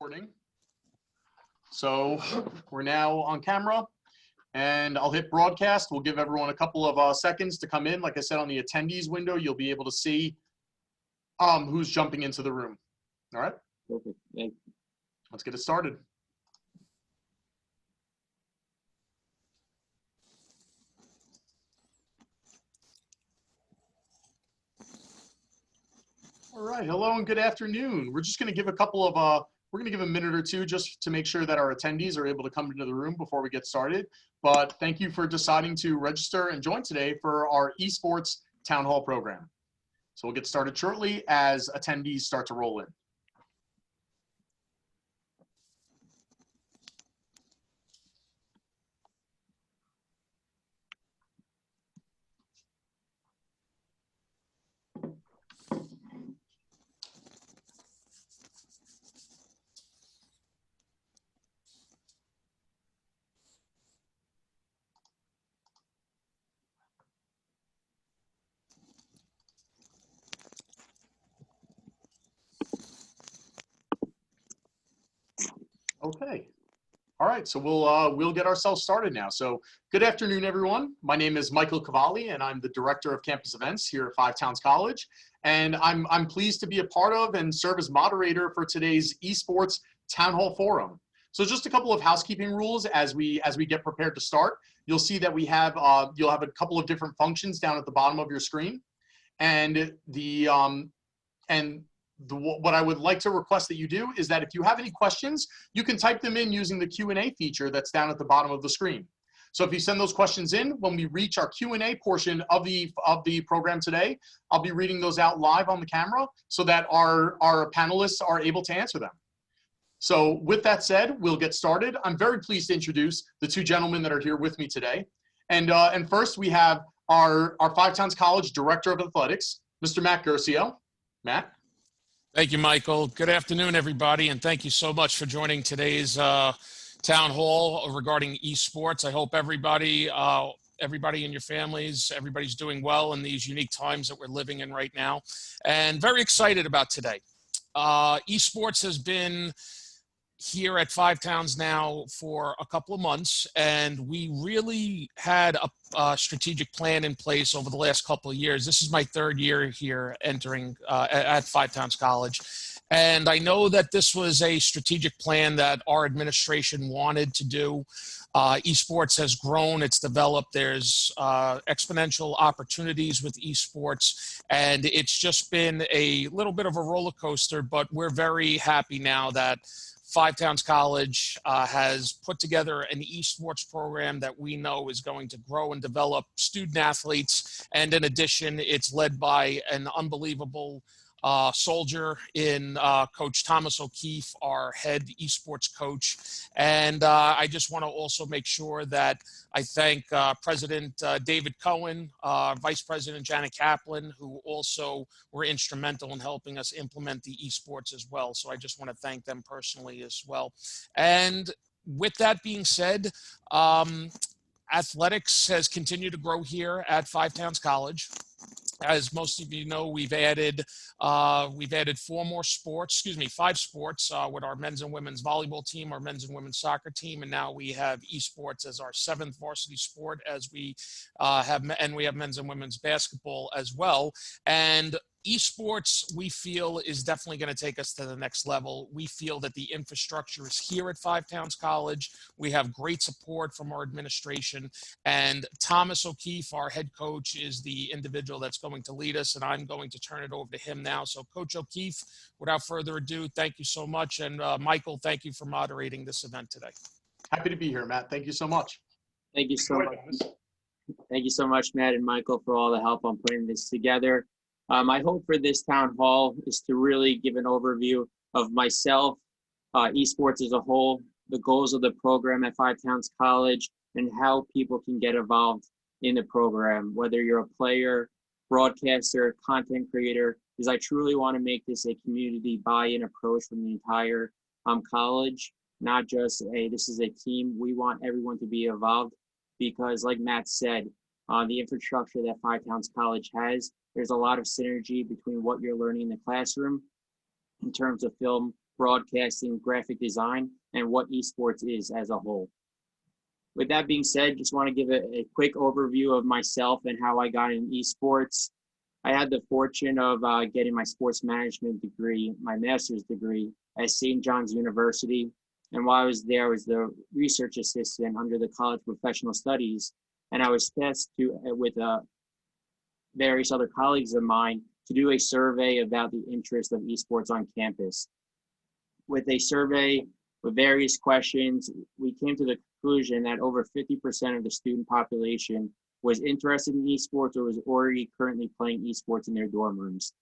Recording. So we're now on camera and I'll hit broadcast. We'll give everyone a couple of seconds to come in. Like I said, on the attendees window, you'll be able to see who's jumping into the room. All right. Perfect. Thank you. Let's get it started. All right, hello and good afternoon. We're just going to give a couple of, we're going to give a minute or two just to make sure that our attendees are able to come into the room before we get started. But thank you for deciding to register and join today for our esports town hall program. So we'll get started shortly as attendees start to roll in. Okay. All right, so we'll get ourselves started now. So good afternoon, everyone. My name is Michael Cavalli, and I'm the Director of Campus Events here at Five Towns College. And I'm pleased to be a part of and serve as moderator for today's Esports Town Hall Forum. So just a couple of housekeeping rules as we get prepared to start. You'll see that we have you'll have a couple of different functions down at the bottom of your screen, and what I would like to request that you do is that if you have any questions, you can type them in using the Q&A feature that's down at the bottom of the screen. So if you send those questions in, when we reach our Q&A portion of the program today, I'll be reading those out live on the camera so that our panelists are able to answer them. So with that said, we'll get started. I'm very pleased to introduce the two gentlemen that are here with me today. And first we have our Five Towns College Director of Athletics, Mr. Matt Guercio. Matt. Thank you, Michael. Good afternoon, everybody, and thank you so much for joining today's town hall regarding esports. I hope everybody and your families, everybody's doing well in these unique times that we're living in right now, and very excited about today. Esports has been here at Five Towns now for a couple of months, and we really had a strategic plan in place over the last couple of years. This is my third year here entering at Five Towns College. And I know that this was a strategic plan that our administration wanted to do. Esports has grown, it's developed, there's exponential opportunities with esports, and it's just been a little bit of a roller coaster, but we're very happy now that Five Towns College has put together an esports program that we know is going to grow and develop student athletes. And in addition, it's led by an unbelievable soldier in Coach Thomas O'Keefe, our head esports coach. And I just want to also make sure that I thank President David Cohen, Vice President Janet Kaplan, who also were instrumental in helping us implement the esports as well. So I just want to thank them personally as well. And with that being said, athletics has continued to grow here at Five Towns College. As most of you know, we've added 5 sports with our men's and women's volleyball team, our men's and women's soccer team, and now we have esports as our 7th varsity sport, as we have men's and women's basketball as well. And esports, we feel, is definitely going to take us to the next level. We feel that the infrastructure is here at Five Towns College. We have great support from our administration, and Thomas O'Keefe, our head coach, is the individual that's going to lead us, and I'm going to turn it over to him now. So Coach O'Keefe, without further ado, thank you so much. And Michael, thank you for moderating this event today. Happy to be here, Matt. Thank you so much. Thank you so much. Thank you so much, Matt and Michael, for all the help on putting this together. My hope for this town hall is to really give an overview of myself, esports as a whole, the goals of the program at Five Towns College, and how people can get involved in the program, whether you're a player, broadcaster, content creator, because I truly want to make this a community buy-in approach from the entire college, not just, hey, this is a team. We want everyone to be involved because, like Matt said, the infrastructure that Five Towns College has, there's a lot of synergy between what you're learning in the classroom in terms of film broadcasting, graphic design, and what esports is as a whole. With that being said, just want to give a quick overview of myself and how I got in esports. I had the fortune of getting my sports management degree, my master's degree at St. John's University. And while I was there, I was the research assistant under the College of Professional Studies. And I was tasked with various other colleagues of mine to do a survey about the interest of esports on campus. With a survey with various questions, we came to the conclusion that over 50% of the student population was interested in esports or was already currently playing esports in their dorm rooms.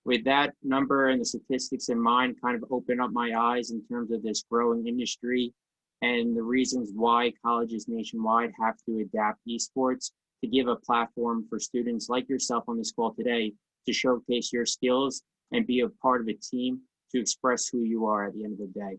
With that number and the statistics in mind, kind of opened up my eyes in terms of this growing industry and the reasons why colleges nationwide have to adapt esports to give a platform for students like yourself on this call today to showcase your skills and be a part of a team to express who you are at the end of the day.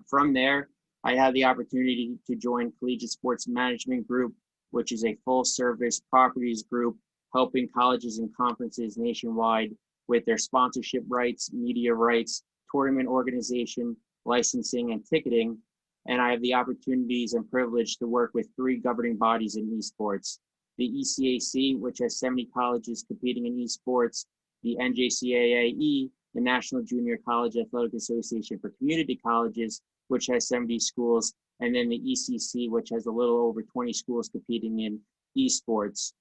From there, I had the opportunity to join Collegiate Sports Management Group, which is a full-service properties group helping colleges and conferences nationwide with their sponsorship rights, media rights, tournament organization, licensing, and ticketing. And I have the opportunities and privilege to work with 3 governing bodies in esports. The ECAC, which has 70 colleges competing in esports, the NJCAAE, the National Junior College Athletic Association for Community Colleges, which has 70 schools, and then the ECC, which has a little over 20 schools competing in esports.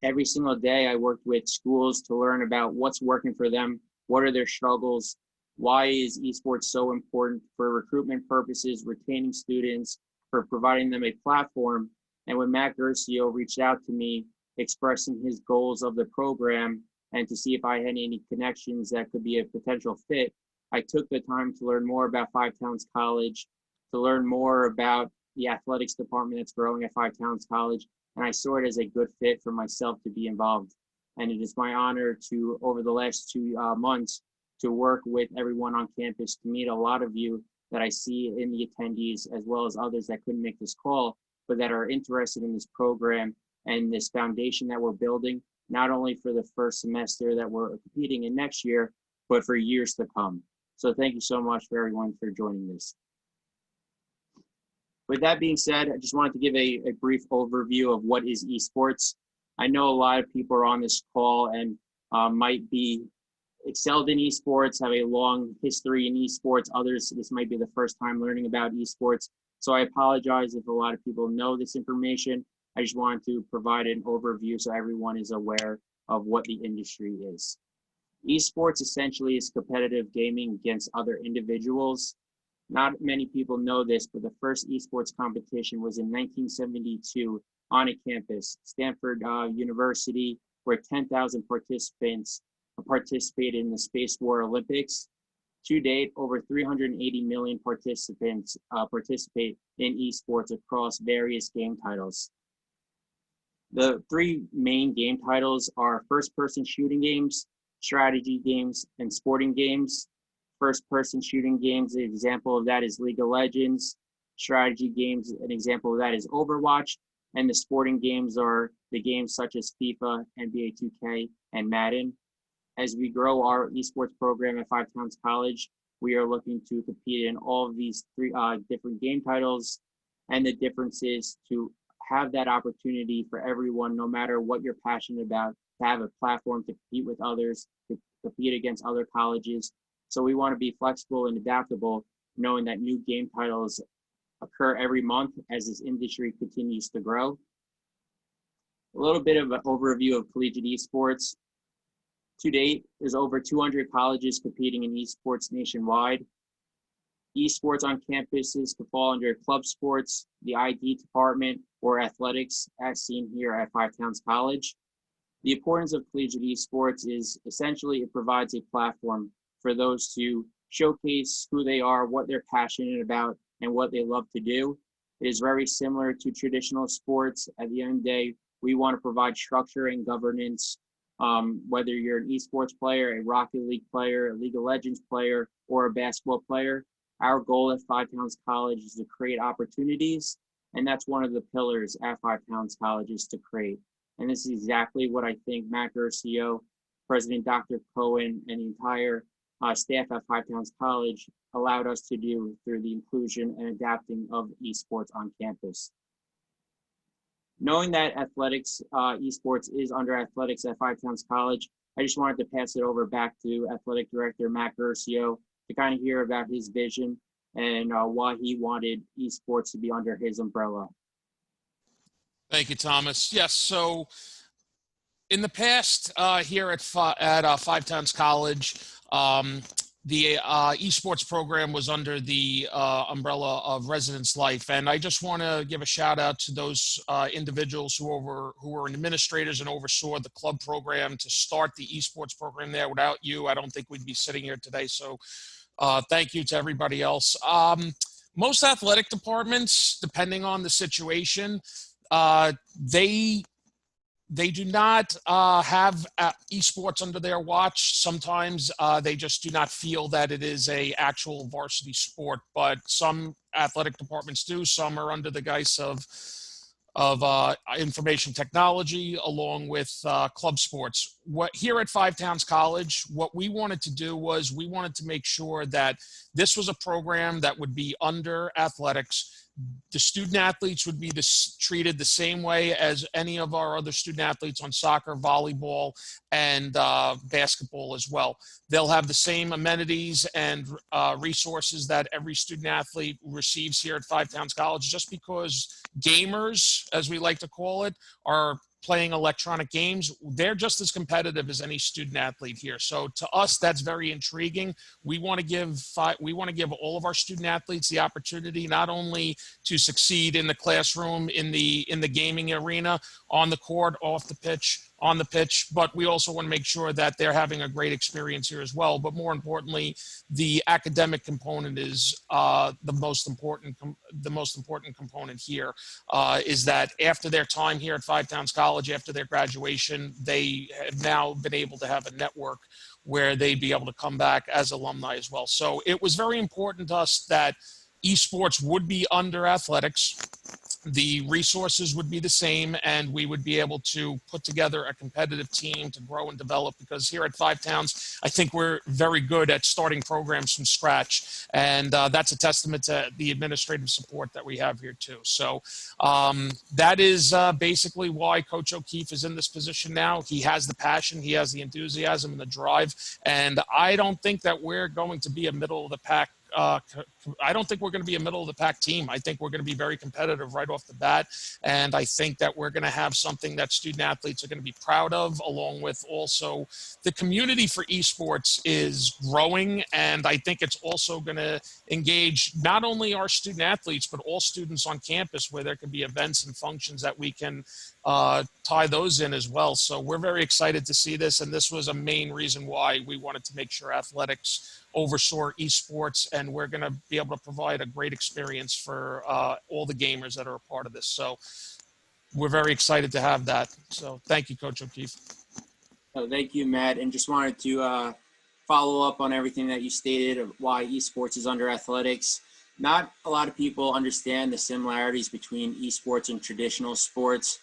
Every single day, I worked with schools to learn about what's working for them, what are their struggles, why is esports so important for recruitment purposes, retaining students, for providing them a platform. And when Matt Gercio reached out to me, expressing his goals of the program and to see if I had any connections that could be a potential fit, I took the time to learn more about Five Towns College, to learn more about the athletics department that's growing at Five Towns College, and I saw it as a good fit for myself to be involved. And it is my honor to, over the last 2 months, to work with everyone on campus, to meet a lot of you that I see in the attendees, as well as others that couldn't make this call, but that are interested in this program and this foundation that we're building, not only for the first semester that we're competing in next year, but for years to come. So thank you so much for everyone for joining this. With that being said, I just wanted to give a brief overview of what is esports. I know a lot of people are on this call and might be excelled in esports, have a long history in esports. Others, this might be the first time learning about esports. So I apologize if a lot of people know this information. I just wanted to provide an overview so everyone is aware of what the industry is. Esports essentially is competitive gaming against other individuals. Not many people know this, but the first esports competition was in 1972 on a campus, Stanford University, where 10,000 participants participated in the Space War Olympics. To date, over 380 million participants participate in esports across various game titles. The 3 main game titles are first-person shooting games, strategy games, and sporting games. First-person shooting games, an example of that is League of Legends. Strategy games, an example of that is Overwatch. And the sporting games are the games such as FIFA, NBA 2K, and Madden. As we grow our esports program at Five Towns College, we are looking to compete in all of these 3 different game titles, and the difference is to have that opportunity for everyone, no matter what you're passionate about, to have a platform to compete with others, to compete against other colleges. So we want to be flexible and adaptable, knowing that new game titles occur every month as this industry continues to grow. A little bit of an overview of collegiate esports. To date, there's over 200 colleges competing in esports nationwide. Esports on campuses could fall under club sports, the ID department, or athletics, as seen here at Five Towns College. The importance of collegiate esports is essentially it provides a platform for those to showcase who they are, what they're passionate about, and what they love to do. It is very similar to traditional sports. At the end of the day, we want to provide structure and governance, whether you're an esports player, a Rocket League player, a League of Legends player, or a basketball player. Our goal at Five Towns College is to create opportunities, and that's one of the pillars at Five Towns College is to create. And this is exactly what I think Matt Gercio, President Dr. Cohen, and the entire staff at Five Towns College allowed us to do through the inclusion and adapting of esports on campus. Knowing that athletics, esports is under athletics at Five Towns College, I just wanted to pass it over back to Athletic Director Matt Gercio to kind of hear about his vision and why he wanted esports to be under his umbrella. Thank you, Thomas. Yes, so in the past here at Five Towns College, the esports program was under the umbrella of Residence Life, and I just want to give a shout out to those individuals who were administrators and oversaw the club program to start the esports program there. Without you, I don't think we'd be sitting here today. So thank you to everybody else. Most athletic departments, depending on the situation, they do not have esports under their watch. Sometimes they just do not feel that it is a actual varsity sport, but some athletic departments do. Some are under the guise of information technology along with club sports. Here at Five Towns College, what we wanted to do was we wanted to make sure that this was a program that would be under athletics. The student athletes would be treated the same way as any of our other student athletes on soccer, volleyball, and basketball as well. They'll have the same amenities and resources that every student athlete receives here at Five Towns College, just because gamers, as we like to call it, are playing electronic games. They're just as competitive as any student athlete here. So to us, that's very intriguing. We want to give all of our student athletes the opportunity not only to succeed in the classroom, in the gaming arena, on the court, off the pitch, on the pitch, but we also want to make sure that they're having a great experience here as well. But more importantly, the academic component is the most important component here. Is that after their time here at Five Towns College, after their graduation, they have now been able to have a network where they'd be able to come back as alumni as well. So it was very important to us that esports would be under athletics. The resources would be the same, and we would be able to put together a competitive team to grow and develop, because here at Five Towns, I think we're very good at starting programs from scratch. And that's a testament to the administrative support that we have here too. So that is basically why Coach O'Keefe is in this position now. He has the passion, he has the enthusiasm and the drive. And I don't think that we're going to be a middle of the pack. I don't think we're going to be a middle of the pack team. I think we're going to be very competitive right off the bat. And I think that we're going to have something that student athletes are going to be proud of, along with also the community for esports is growing. And I think it's also going to engage not only our student athletes, but all students on campus, where there can be events and functions that we can tie those in as well. So we're very excited to see this. And this was a main reason why we wanted to make sure athletics oversaw esports, and we're going to be able to provide a great experience for all the gamers that are a part of this. So we're very excited to have that. So thank you, Coach O'Keefe. Thank you, Matt. And just wanted to follow up on everything that you stated of why esports is under athletics. Not a lot of people understand the similarities between esports and traditional sports.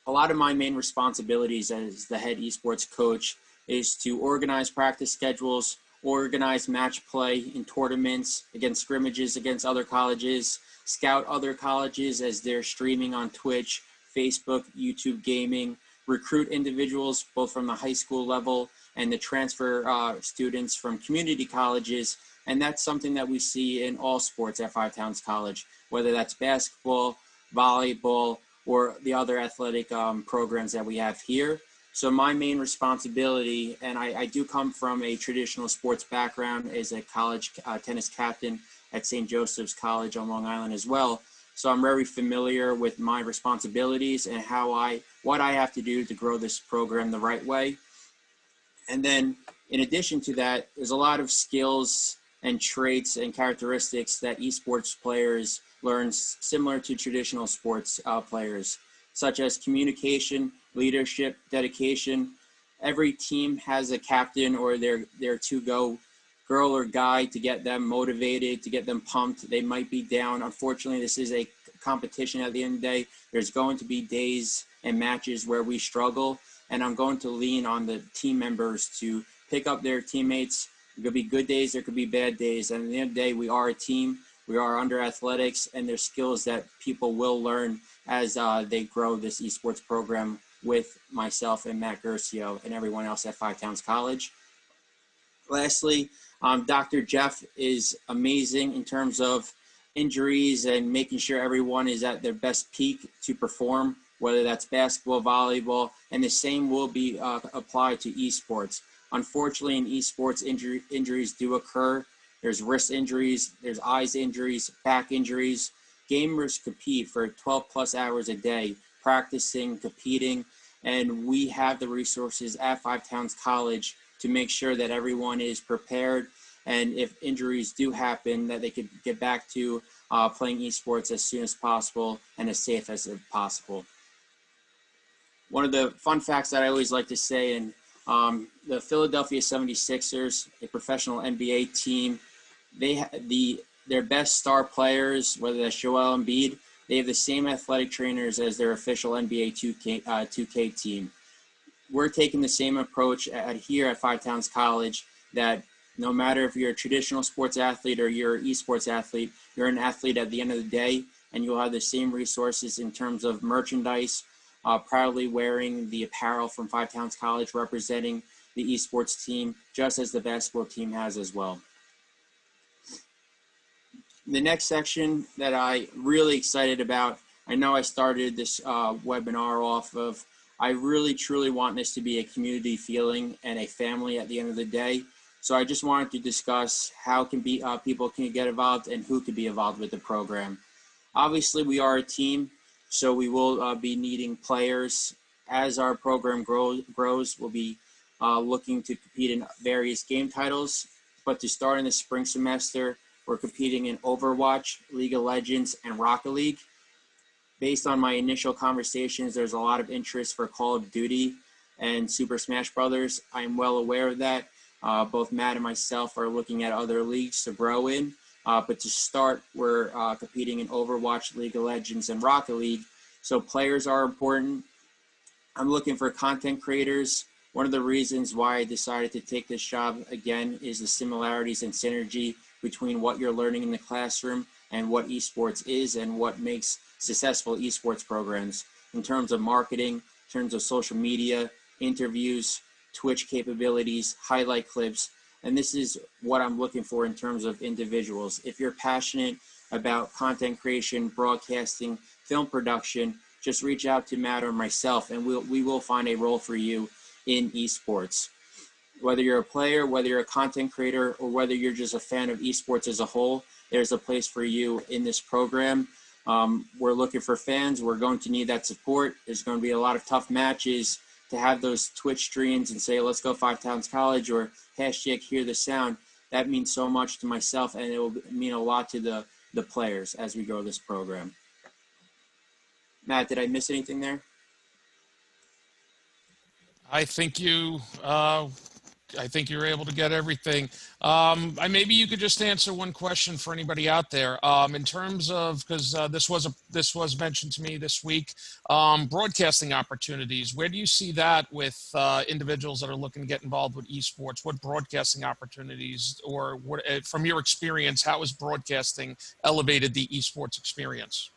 A lot of my main responsibilities as the head esports coach is to organize practice schedules, organize match play in tournaments, against scrimmages against other colleges, scout other colleges as they're streaming on Twitch, Facebook, YouTube gaming, recruit individuals both from the high school level and the transfer students from community colleges. And that's something that we see in all sports at Five Towns College, whether that's basketball, volleyball, or the other athletic programs that we have here. So my main responsibility, and I do come from a traditional sports background as a college tennis captain at St. Joseph's College on Long Island as well. So I'm very familiar with my responsibilities and what I have to do to grow this program the right way. And then in addition to that, there's a lot of skills and traits and characteristics that esports players learn similar to traditional sports players, such as communication, leadership, dedication. Every team has a captain or their to-go girl or guy to get them motivated, to get them pumped. They might be down. Unfortunately, this is a competition at the end of the day. There's going to be days and matches where we struggle, and I'm going to lean on the team members to pick up their teammates, There could be good days, there could be bad days. And at the end of the day, we are a team. We are under athletics, and there's skills that people will learn as they grow this esports program with myself and Matt Gercio and everyone else at Five Towns College. Lastly, Dr. Jeff is amazing in terms of injuries and making sure everyone is at their best peak to perform, whether that's basketball, volleyball, and the same will be applied to esports. Unfortunately, in esports, injuries do occur. There's wrist injuries, there's eyes injuries, back injuries. Gamers compete for 12 plus hours a day, practicing, competing, and we have the resources at Five Towns College to make sure that everyone is prepared, and if injuries do happen, that they could get back to playing esports as soon as possible and as safe as possible. One of the fun facts that I always like to say, and the Philadelphia 76ers, a professional NBA team, their best star players, whether that's Joel Embiid, they have the same athletic trainers as their official NBA 2K team. We're taking the same approach here at Five Towns College, that no matter if you're a traditional sports athlete or you're an esports athlete, you're an athlete at the end of the day, and you'll have the same resources in terms of merchandise, proudly wearing the apparel from Five Towns College representing the esports team, just as the basketball team has as well. The next section that I'm really excited about, I know I started this webinar off of, I really truly want this to be a community feeling and a family at the end of the day. So I just wanted to discuss how people can get involved and who can be involved with the program. Obviously, we are a team, so we will be needing players. As our program grows, we'll be looking to compete in various game titles. But to start in the spring semester, we're competing in Overwatch, League of Legends, and Rocket League. Based on my initial conversations, there's a lot of interest for Call of Duty and Super Smash Brothers. I'm well aware of that. Both Matt and myself are looking at other leagues to grow in. But to start, we're competing in Overwatch, League of Legends, and Rocket League. So players are important. I'm looking for content creators. One of the reasons why I decided to take this job again is the similarities and synergy between what you're learning in the classroom and what esports is and what makes successful esports programs in terms of marketing, in terms of social media, interviews, Twitch capabilities, highlight clips. And this is what I'm looking for in terms of individuals. If you're passionate about content creation, broadcasting, film production, just reach out to Matt or myself, and we will find a role for you in esports. Whether you're a player, whether you're a content creator, or whether you're just a fan of esports as a whole, there's a place for you in this program. We're looking for fans. We're going to need that support. There's going to be a lot of tough matches. To have those Twitch streams and say, let's go Five Towns College or hashtag hear the sound, that means so much to myself, and it will mean a lot to the players as we grow this program. Matt, did I miss anything there? I think you were able to get everything. Maybe you could just answer one question for anybody out there. In terms of, because this was mentioned to me this week, broadcasting opportunities. Where do you see that with individuals that are looking to get involved with esports? What broadcasting opportunities, or what, from your experience, how has broadcasting elevated the esports experience?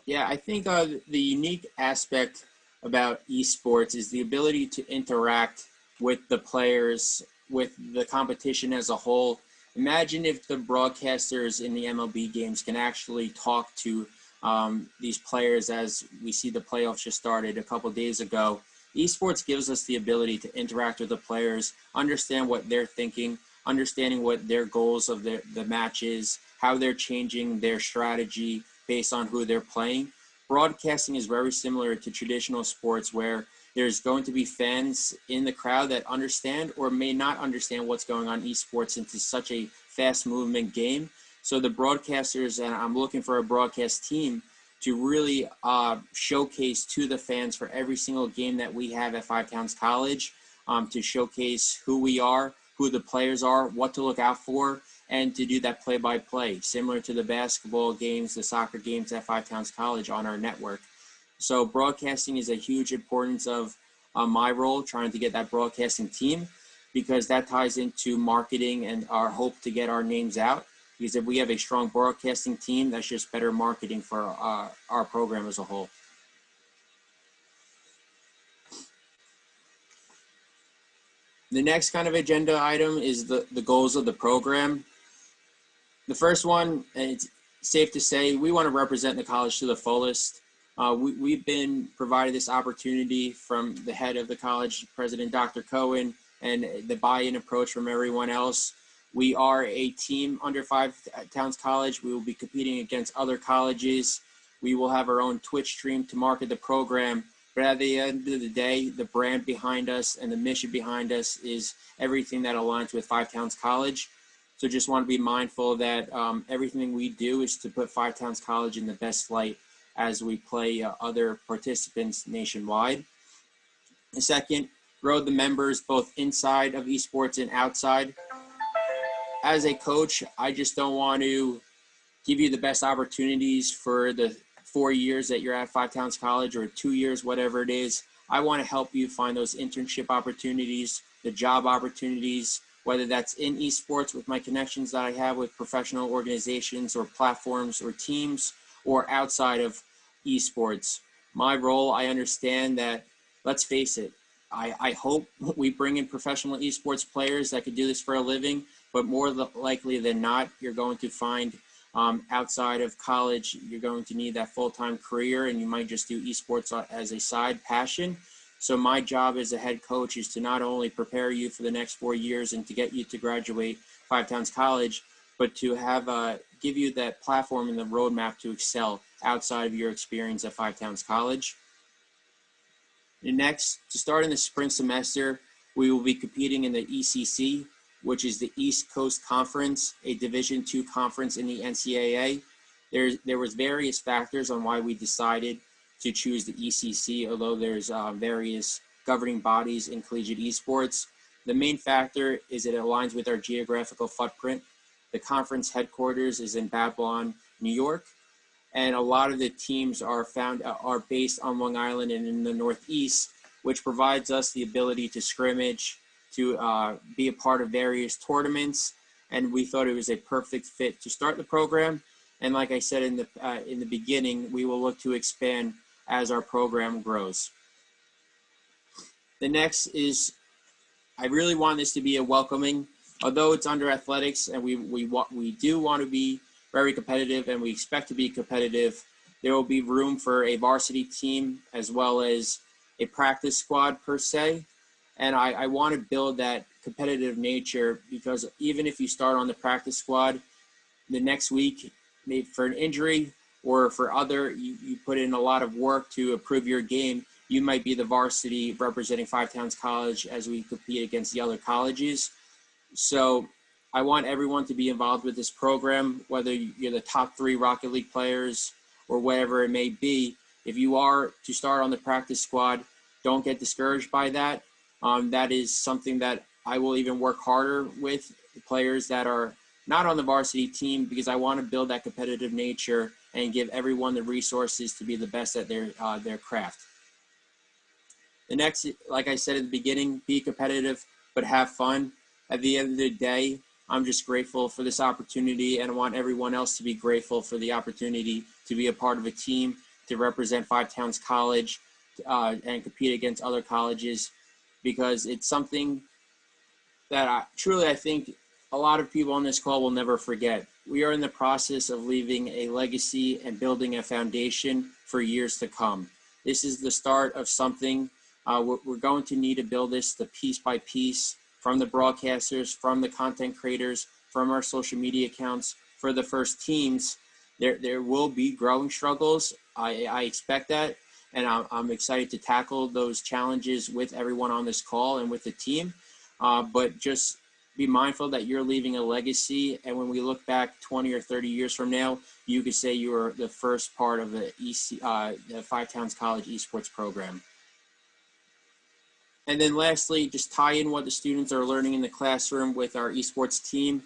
Yeah, I think the unique aspect about esports is the ability to interact with the players, with the competition as a whole. Imagine if the broadcasters in the MLB games can actually talk to these players, as we see the playoffs just started a couple days ago. Esports gives us the ability to interact with the players, understand what they're thinking, understanding what their goals of the match is, how they're changing their strategy based on who they're playing. Broadcasting is very similar to traditional sports, where there's going to be fans in the crowd that understand or may not understand what's going on in esports, since it's such a fast movement game. So the broadcasters, and I'm looking for a broadcast team to really showcase to the fans for every single game that we have at Five Towns College, to showcase who we are, who the players are, what to look out for, and to do that play-by-play, similar to the basketball games, the soccer games at Five Towns College on our network. So broadcasting is a huge importance of my role, trying to get that broadcasting team. because that ties into marketing and our hope to get our names out. Because if we have a strong broadcasting team, that's just better marketing for our program as a whole. The next kind of agenda item is the goals of the program. The first one, and it's safe to say, we want to represent the college to the fullest. We've been provided this opportunity from the head of the college, President Dr. Cohen, and the buy-in approach from everyone else. We are a team under Five Towns College. We will be competing against other colleges. We will have our own Twitch stream to market the program. But at the end of the day, the brand behind us and the mission behind us is everything that aligns with Five Towns College. So just want to be mindful that everything we do is to put Five Towns College in the best light as we play other participants nationwide. The second, grow the members both inside of esports and outside. As a coach, I just don't want to give you the best opportunities for the 4 years that you're at Five Towns College or 2 years, whatever it is. I want to help you find those internship opportunities, the job opportunities, whether that's in esports with my connections that I have with professional organizations or platforms or teams, or outside of esports. My role, I understand that, let's face it, I hope we bring in professional esports players that could do this for a living, but more likely than not, you're going to find outside of college, you're going to need that full-time career, and you might just do esports as a side passion. So my job as a head coach is to not only prepare you for the next 4 years and to get you to graduate Five Towns College, but to have give you that platform and the roadmap to excel outside of your experience at Five Towns College. And next, to start in the spring semester, we will be competing in the ECC, which is the East Coast Conference, a Division II conference in the NCAA. There was various factors on why we decided to choose the ECC, although there's various governing bodies in collegiate esports. The main factor is it aligns with our geographical footprint. The conference headquarters is in Babylon, New York, and a lot of the teams are based on Long Island and in the Northeast, which provides us the ability to scrimmage, to be a part of various tournaments, and we thought it was a perfect fit to start the program. And like I said in the beginning, we will look to expand as our program grows. The next is, I really want this to be a welcoming, although it's under athletics, and we do want to be very competitive, and we expect to be competitive. There will be room for a varsity team as well as a practice squad per se. And I want to build that competitive nature, because even if you start on the practice squad, the next week, maybe for an injury or for you put in a lot of work to improve your game, you might be the varsity representing Five Towns College as we compete against the other colleges. So I want everyone to be involved with this program, whether you're the top 3 Rocket League players or whatever it may be. If you are to start on the practice squad, don't get discouraged by that. That is something that I will even work harder with the players that are not on the varsity team, because I want to build that competitive nature and give everyone the resources to be the best at their craft. The next, like I said at the beginning, be competitive, but have fun. At the end of the day, I'm just grateful for this opportunity, and I want everyone else to be grateful for the opportunity to be a part of a team, to represent Five Towns College, and compete against other colleges, because it's something that I think a lot of people on this call will never forget. We are in the process of leaving a legacy and building a foundation for years to come. This is the start of something. We're going to need to build this piece by piece, from the broadcasters, from the content creators, from our social media accounts. For the first teams, there will be growing struggles. I expect that, and I'm excited to tackle those challenges with everyone on this call and with the team. But just be mindful that you're leaving a legacy, and when we look back 20 or 30 years from now, you could say you were the first part of the Five Towns College esports program. And then lastly, just tie in what the students are learning in the classroom with our esports team.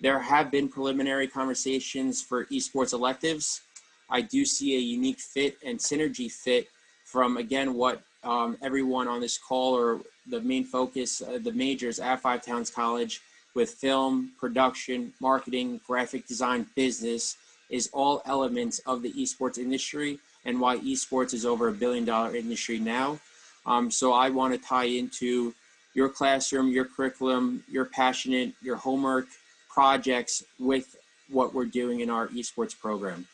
There have been preliminary conversations for esports electives. I do see a unique fit and synergy fit from, again, what everyone on this call, or the main focus, the majors at Five Towns College with film, production, marketing, graphic design, business, is all elements of the esports industry and why esports is over $1 billion industry now. So I want to tie into your classroom, your curriculum, your passionate, your homework projects with what we're doing in our esports program.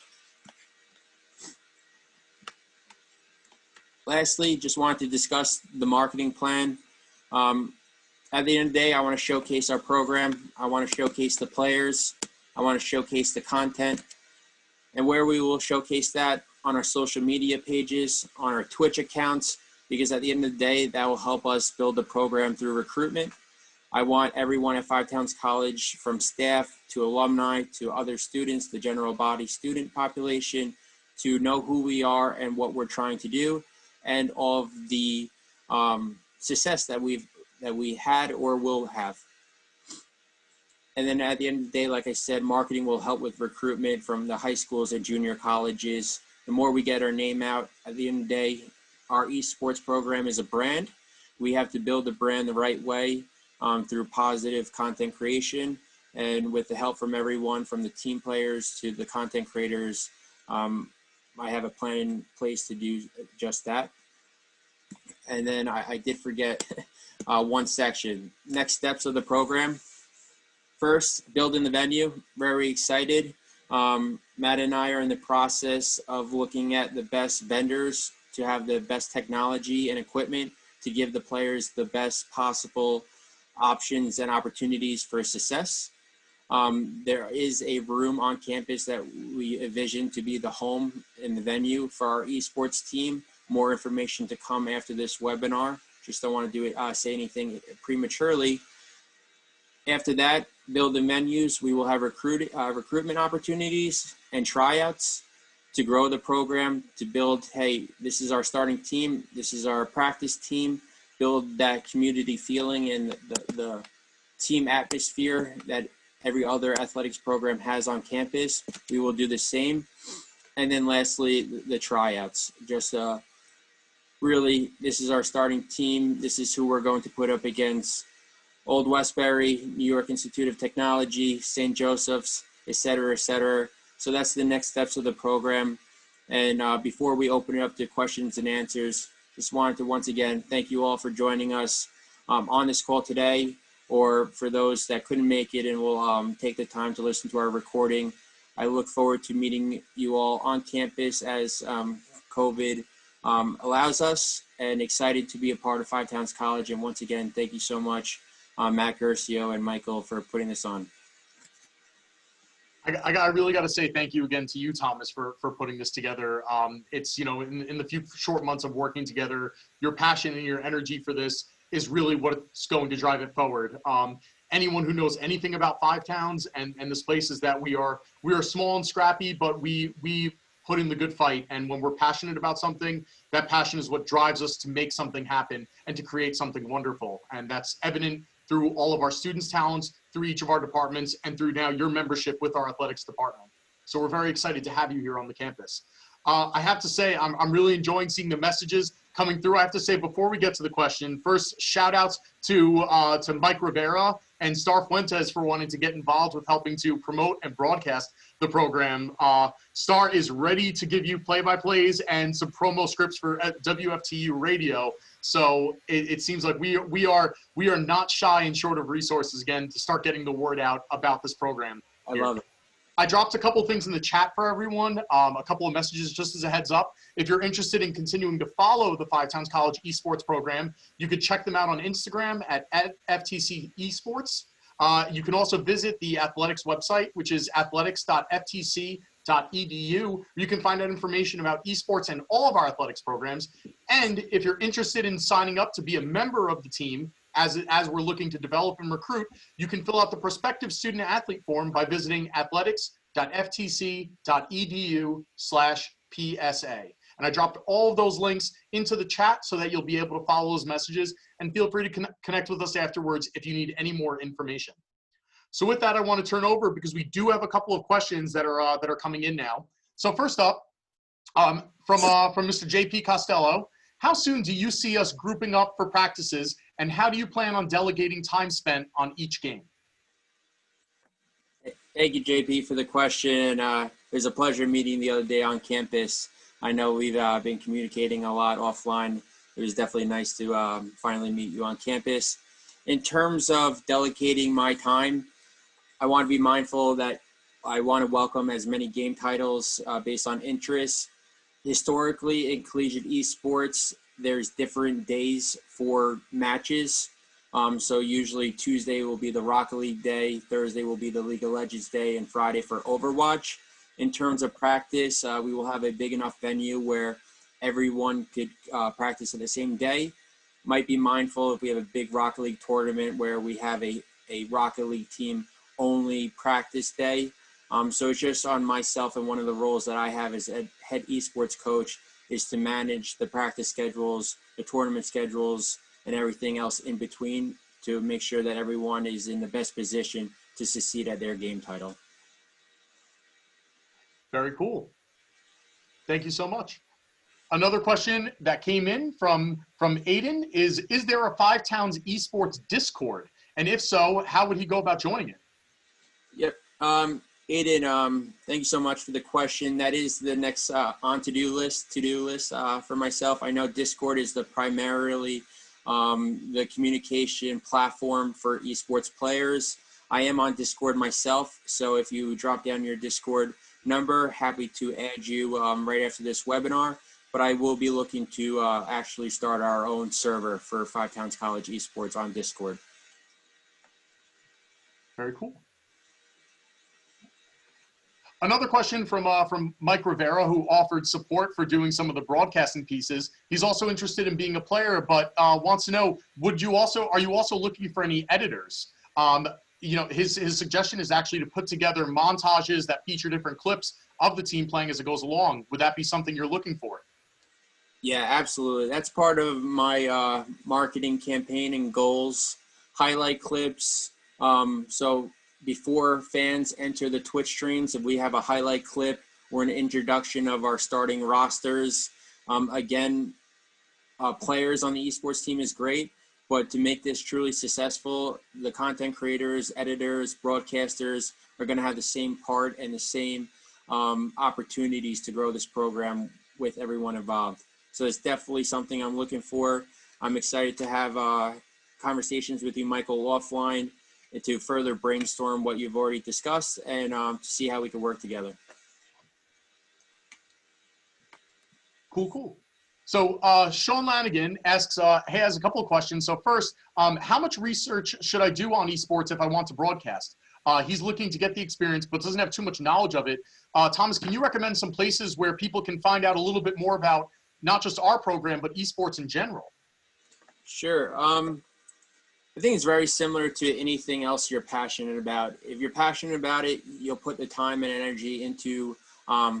Lastly, just wanted to discuss the marketing plan. At the end of the day, I want to showcase our program. I want to showcase the players. I want to showcase the content. And where we will showcase that on our social media pages, on our Twitch accounts, because at the end of the day, that will help us build the program through recruitment. I want everyone at Five Towns College, from staff to alumni to other students, the general body student population, to know who we are and what we're trying to do, and all of the success that we had or will have. And then at the end of the day, like I said, marketing will help with recruitment from the high schools and junior colleges. The more we get our name out, at the end of the day, our esports program is a brand. We have to build the brand the right way through positive content creation. And with the help from everyone, from the team players to the content creators, I have a plan in place to do just that. And then I did forget one section. Next steps of the program. First, building the venue. Very excited. Matt and I are in the process of looking at the best vendors to have the best technology and equipment to give the players the best possible options and opportunities for success. There is a room on campus that we envision to be the home and the venue for our esports team. More information to come after this webinar. Just don't want to say anything prematurely. After that, build the menus. We will have recruitment opportunities and tryouts to grow the program, to build, hey, this is our starting team, this is our practice team, build that community feeling and the team atmosphere that every other athletics program has on campus. We will do the same. And then lastly, the tryouts. Just really, this is our starting team. This is who we're going to put up against Old Westbury, New York Institute of Technology, St. Joseph's, et cetera, et cetera. So that's the next steps of the program. And before we open it up to questions and answers, just wanted to once again thank you all for joining us on this call today, or for those that couldn't make it and will take the time to listen to our recording. I look forward to meeting you all on campus as COVID allows us, and excited to be a part of Five Towns College. And once again, thank you so much, Matt Gercio and Michael, for putting this on. I really got to say thank you again to you, Thomas, for putting this together. It's, you know, in the few short months of working together, your passion and your energy for this is really what's going to drive it forward. Anyone who knows anything about Five Towns and this place is that we are small and scrappy, but we put in the good fight. And when we're passionate about something, that passion is what drives us to make something happen and to create something wonderful. And that's evident through all of our students' talents, through each of our departments, and through now your membership with our athletics department. So we're very excited to have you here on the campus. I have to say, I'm really enjoying seeing the messages coming through. I have to say, before we get to the question, first, shout outs to Mike Rivera and Star Fuentes for wanting to get involved with helping to promote and broadcast the program. Star is ready to give you play-by-plays and some promo scripts for WFTU radio. So it seems like we are not shy and short of resources again to start getting the word out about this program. I love it. I dropped a couple things in the chat for everyone, a couple of messages just as a heads up. If you're interested in continuing to follow the Five Towns College esports program, you could check them out on Instagram at FTC Esports. You can also visit the athletics website, which is athletics.ftc.edu. You can find out information about esports and all of our athletics programs. And if you're interested in signing up to be a member of the team, as we're looking to develop and recruit, you can fill out the prospective student athlete form by visiting athletics.ftc.edu/PSA. And I dropped all of those links into the chat so that you'll be able to follow those messages, and feel free to connect with us afterwards if you need any more information. So with that, I want to turn over because we do have a couple of questions that are coming in now. So first up, from Mr. JP Costello, how soon do you see us grouping up for practices, and how do you plan on delegating time spent on each game? Thank you, JP, for the question. It was a pleasure meeting the other day on campus. I know we've been communicating a lot offline. It was definitely nice to finally meet you on campus. In terms of delegating my time, I want to be mindful that I want to welcome as many game titles based on interest. Historically, in collegiate esports, there's different days for matches. So usually Tuesday will be the Rocket League day, Thursday will be the League of Legends day, and Friday for Overwatch. In terms of practice, we will have a big enough venue where everyone could practice on the same day. Might be mindful if we have a big Rocket League tournament where we have a Rocket League team only practice day. So it's just on myself, and one of the roles that I have as a head esports coach is to manage the practice schedules, the tournament schedules, and everything else in between to make sure that everyone is in the best position to succeed at their game title. Very cool. Thank you so much. Another question that came in from Aiden is there a Five Towns Esports Discord? And if so, how would he go about joining it? Yep. Aiden, thank you so much for the question. That is the next to-do list for myself. I know Discord is the primarily the communication platform for esports players. I am on Discord myself, so if you drop down your Discord number, happy to add you right after this webinar. But I will be looking to actually start our own server for Five Towns College Esports on Discord. Very cool. Another question from Mike Rivera, who offered support for doing some of the broadcasting pieces. He's also interested in being a player, but wants to know, are you also looking for any editors? His suggestion is actually to put together montages that feature different clips of the team playing as it goes along. Would that be something you're looking for? Yeah, absolutely. That's part of my marketing campaign and goals, highlight clips. So before fans enter the Twitch streams, if we have a highlight clip or an introduction of our starting rosters, players on the esports team is great, but to make this truly successful, the content creators, editors, broadcasters are going to have the same part and the same opportunities to grow this program with everyone involved. So it's definitely something I'm looking for. I'm excited to have conversations with you, Michael, offline, and to further brainstorm what you've already discussed and to see how we can work together. Cool. So Sean Lanigan asks, has a couple of questions. So first, how much research should I do on esports if I want to broadcast? He's looking to get the experience, but doesn't have too much knowledge of it. Thomas, can you recommend some places where people can find out a little bit more about not just our program, but esports in general? Sure. I think it's very similar to anything else you're passionate about. If you're passionate about it, you'll put the time and energy into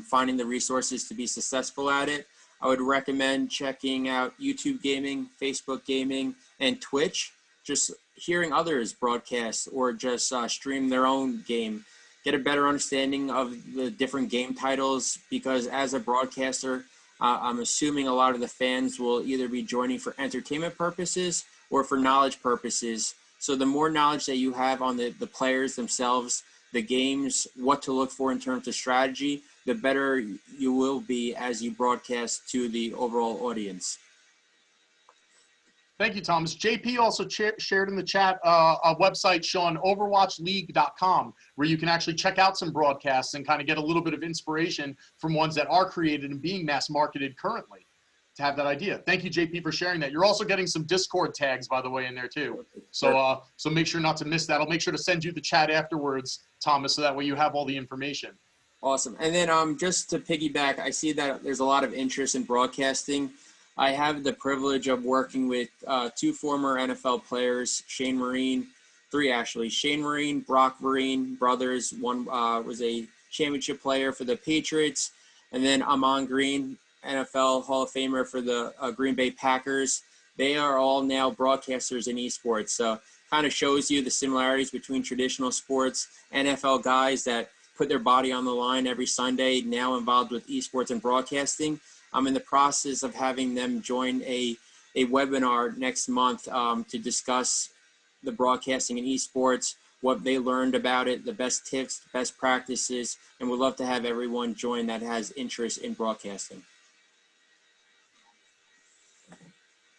finding the resources to be successful at it. I would recommend checking out YouTube gaming, Facebook gaming, and Twitch. Just hearing others broadcast or just stream their own game. Get a better understanding of the different game titles, because as a broadcaster, I'm assuming a lot of the fans will either be joining for entertainment purposes or for knowledge purposes. So the more knowledge that you have on the players themselves, the games, what to look for in terms of strategy, the better you will be as you broadcast to the overall audience. Thank you, Thomas. JP also shared in the chat a website, Sean, overwatchleague.com, where you can actually check out some broadcasts and kind of get a little bit of inspiration from ones that are created and being mass marketed currently to have that idea. Thank you, JP, for sharing that. You're also getting some Discord tags, by the way, in there too. So, so make sure not to miss that. I'll make sure to send you the chat afterwards, Thomas, so that way you have all the information. Awesome. And then just to piggyback, I see that there's a lot of interest in broadcasting. I have the privilege of working with two former NFL players, Shane Marine, three actually, Shane Marine, Brock Marine, brothers. One was a championship player for the Patriots, and then Amon Green, NFL Hall of Famer for the Green Bay Packers. They are all now broadcasters in esports. So kind of shows you the similarities between traditional sports, NFL guys that put their body on the line every Sunday, now involved with esports and broadcasting. I'm in the process of having them join a webinar next month to discuss the broadcasting and esports, what they learned about it, the best tips, best practices, and we'd love to have everyone join that has interest in broadcasting.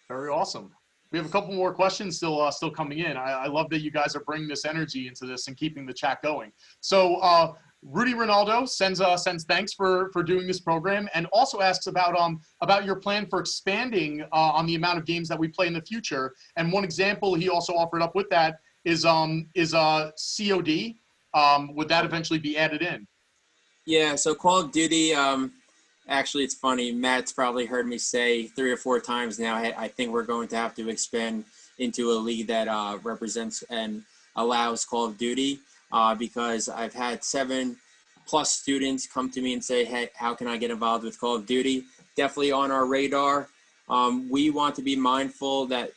Very awesome. We have a couple more questions still coming in. I love that you guys are bringing this energy into this and keeping the chat going. So Rudy Ronaldo sends thanks for doing this program, and also asks about your plan for expanding on the amount of games that we play in the future. And one example he also offered up with that is COD. Would that eventually be added in? Yeah, so Call of Duty, actually, it's funny. Matt's probably heard me say 3 or 4 times now, I think we're going to have to expand into a league that represents and allows Call of Duty because I've had 7+ students come to me and say, hey, how can I get involved with Call of Duty? Definitely on our radar. We want to be mindful that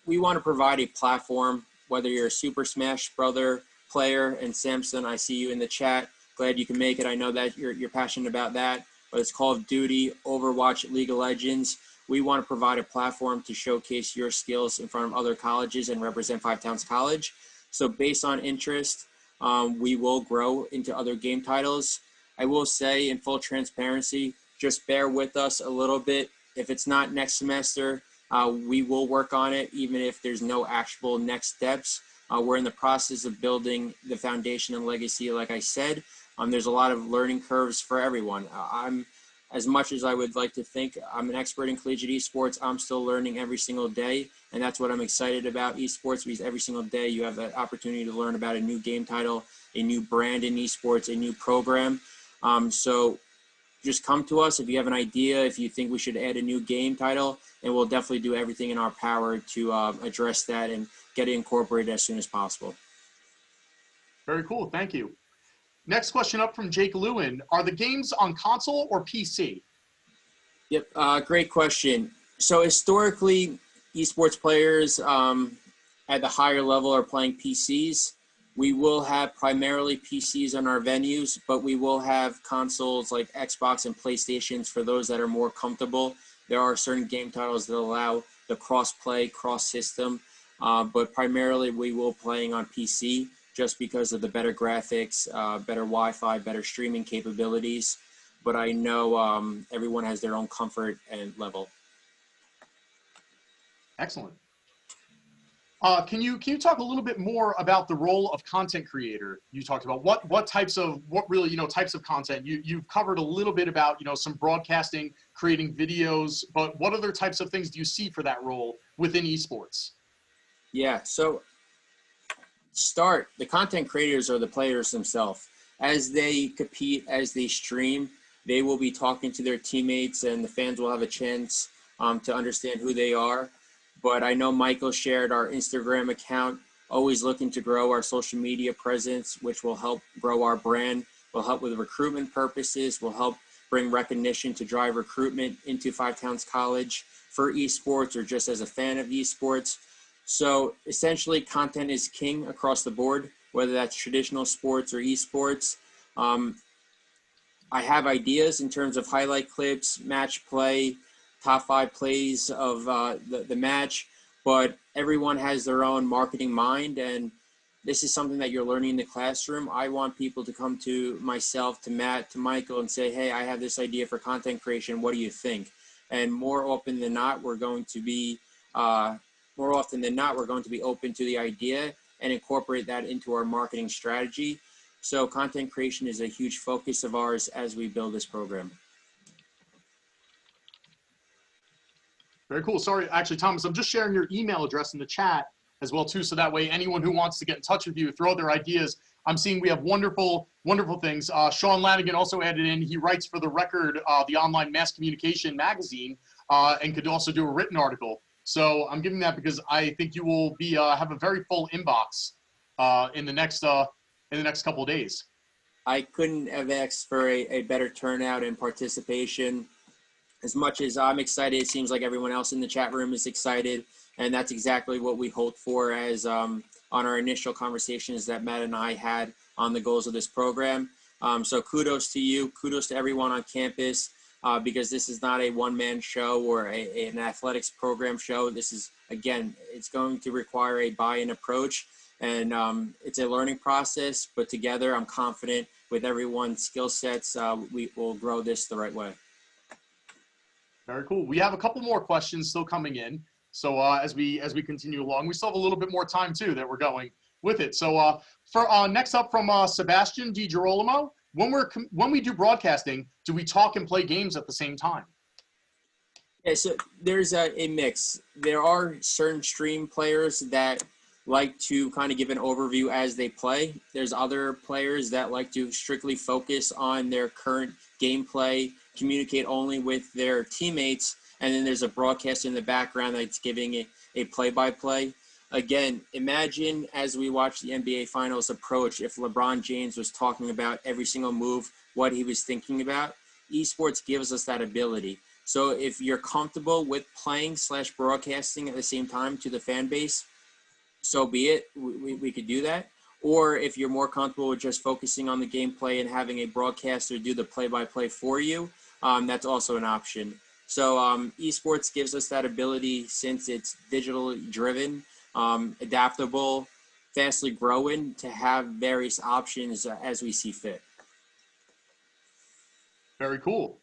we want to provide a platform, whether you're a Super Smash Brother player, and Samson, I see you in the chat. Glad you can make it. I know that you're passionate about that. But it's Call of Duty, Overwatch, League of Legends. We want to provide a platform to showcase your skills in front of other colleges and represent Five Towns College. So based on interest, we will grow into other game titles. I will say, in full transparency, just bear with us a little bit. If it's not next semester, we will work on it, even if there's no actual next steps. We're in the process of building the foundation and legacy, like I said. There's a lot of learning curves for everyone. As much as I would like to think I'm an expert in collegiate esports, I'm still learning every single day. And that's what I'm excited about esports, because every single day you have the opportunity to learn about a new game title, a new brand in esports, a new program. So just come to us if you have an idea, if you think we should add a new game title, and we'll definitely do everything in our power to address that and get it incorporated as soon as possible. Very cool. Thank you. Next question up from Jake Lewin. Are the games on console or PC? Yep, great question. So historically, esports players at the higher level are playing PCs. We will have primarily PCs on our venues, but we will have consoles like Xbox and PlayStations for those that are more comfortable. There are certain game titles that allow the cross-play, cross-system, but primarily we will playing on PC just because of the better graphics, better Wi-Fi, better streaming capabilities. But I know everyone has their own comfort and level. Excellent. Can you talk a little bit more about the role of content creator? You talked about what types of types of content. You've covered a little bit about some broadcasting, creating videos, but what other types of things do you see for that role within esports? Yeah, so the content creators are the players themselves. As they compete, as they stream, they will be talking to their teammates, and the fans will have a chance to understand who they are. But I know Michael shared our Instagram account, always looking to grow our social media presence, which will help grow our brand, will help with recruitment purposes, will help bring recognition to drive recruitment into Five Towns College for esports or just as a fan of esports. So essentially, content is king across the board, whether that's traditional sports or esports. I have ideas in terms of highlight clips, match play, top 5 plays of the match, but everyone has their own marketing mind, and this is something that you're learning in the classroom. I want people to come to myself, to Matt, to Michael, and say, hey, I have this idea for content creation. What do you think? And more often than not, we're going to be open to the idea and incorporate that into our marketing strategy. So content creation is a huge focus of ours as we build this program. Very cool. Sorry, actually, Thomas, I'm just sharing your email address in the chat as well, too, so that way anyone who wants to get in touch with you, throw their ideas. I'm seeing we have wonderful, wonderful things. Sean Lanigan also added in. He writes for The Record, the online mass communication magazine, and could also do a written article. So I'm giving that because I think you will be have a very full inbox in the next couple of days. I couldn't have asked for a better turnout and participation. As much as I'm excited, it seems like everyone else in the chat room is excited, and that's exactly what we hoped for as on our initial conversations that Matt and I had on the goals of this program. So kudos to you, kudos to everyone on campus. because this is not a one-man show or an athletics program show. This is, again, it's going to require a buy-in approach, and it's a learning process, but together I'm confident with everyone's skill sets, we will grow this the right way. Very cool. We have a couple more questions still coming in. So as we continue along, we still have a little bit more time too that we're going with it. So for next up from Sebastian DiGirolamo, when we do broadcasting, do we talk and play games at the same time? Yeah, so there's a mix. There are certain stream players that like to kind of give an overview as they play. There's other players that like to strictly focus on their current gameplay, communicate only with their teammates, and then there's a broadcaster in the background that's giving a play-by-play. Again, imagine as we watch the NBA Finals approach, if LeBron James was talking about every single move, what he was thinking about. Esports gives us that ability. So if you're comfortable with playing / broadcasting at the same time to the fan base, so be it. We could do that. Or if you're more comfortable with just focusing on the gameplay and having a broadcaster do the play-by-play for you, that's also an option. So esports gives us that ability, since it's digitally driven, adaptable, fastly growing, to have various options as we see fit. Very cool.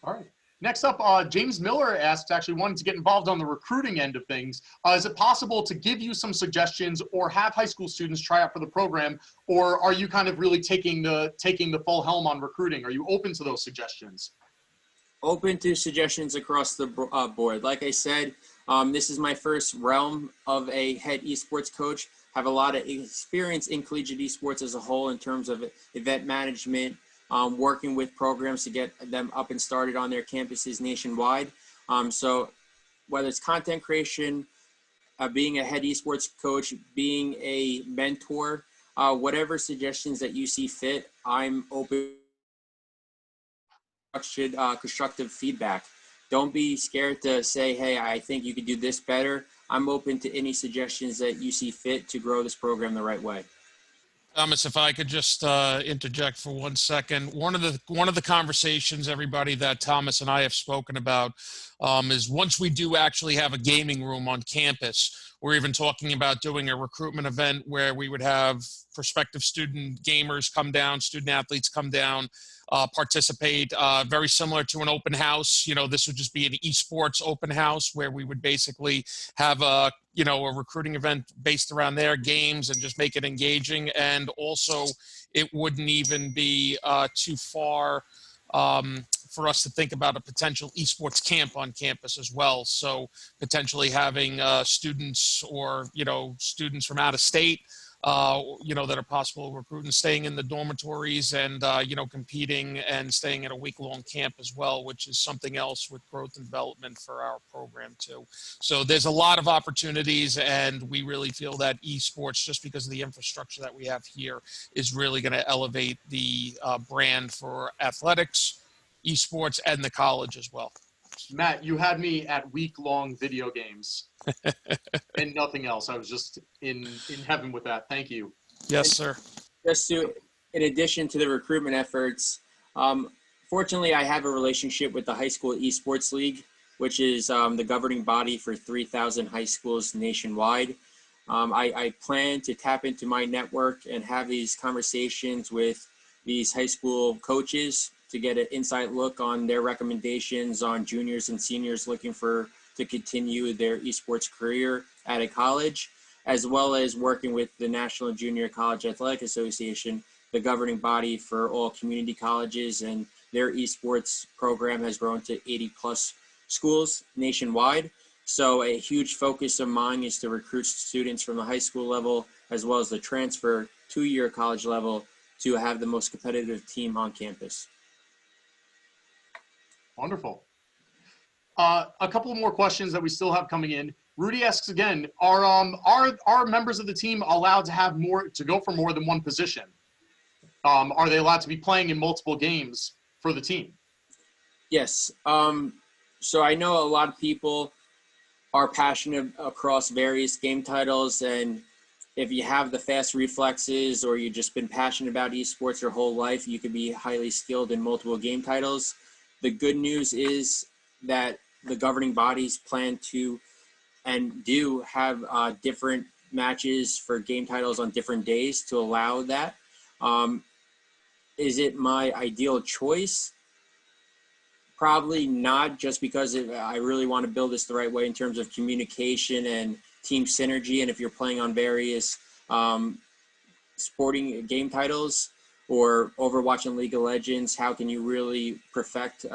All right. Next up, James Miller asks, actually wanting to get involved on the recruiting end of things. Is it possible to give you some suggestions or have high school students try out for the program? Or are you kind of really taking the full helm on recruiting? Are you open to those suggestions? Open to suggestions across the board. Like I said, this is my first realm of a head esports coach. Have a lot of experience in collegiate esports as a whole in terms of event management, working with programs to get them up and started on their campuses nationwide. So whether it's content creation, being a head esports coach, being a mentor, whatever suggestions that you see fit, I'm open to constructive feedback. Don't be scared to say, hey, I think you could do this better. I'm open to any suggestions that you see fit to grow this program the right way. Thomas, if I could just interject for 1 second. One of the conversations, everybody, that Thomas and I have spoken about is once we do actually have a gaming room on campus, we're even talking about doing a recruitment event where we would have prospective student gamers come down, student athletes come down, participate, very similar to an open house. You know, this would just be an esports open house where we would basically have a recruiting event based around their games and just make it engaging. And also it wouldn't even be too far for us to think about a potential esports camp on campus as well. So potentially having students or, students from out of state, that are possible recruiting, staying in the dormitories and, competing and staying at a week-long camp as well, which is something else with growth and development for our program too. So there's a lot of opportunities, and we really feel that esports, just because of the infrastructure that we have here, is really going to elevate the brand for athletics, esports, and the college as well. Matt, you had me at week-long video games and nothing else. I was just in heaven with that. Thank you. Yes, sir. Just in addition to the recruitment efforts, fortunately, I have a relationship with the High School Esports League, which is the governing body for 3,000 high schools nationwide. I plan to tap into my network and have these conversations with these high school coaches to get an inside look on their recommendations on juniors and seniors looking to continue their esports career at a college, as well as working with the National Junior College Athletic Association, the governing body for all community colleges, and their esports program has grown to 80 plus schools nationwide. So a huge focus of mine is to recruit students from the high school level, as well as the transfer 2-year college level, to have the most competitive team on campus. Wonderful. A couple more questions that we still have coming in. Rudy asks again, are members of the team allowed to go for more than one position? Are they allowed to be playing in multiple games for the team? Yes. So I know a lot of people are passionate across various game titles, and if you have the fast reflexes or you've just been passionate about esports your whole life, you could be highly skilled in multiple game titles. The good news is that the governing bodies plan to and do have different matches for game titles on different days to allow that. Is it my ideal choice? Probably not, just because I really want to build this the right way in terms of communication and team synergy. And if you're playing on various sporting game titles or Overwatch and League of Legends, how can you really perfect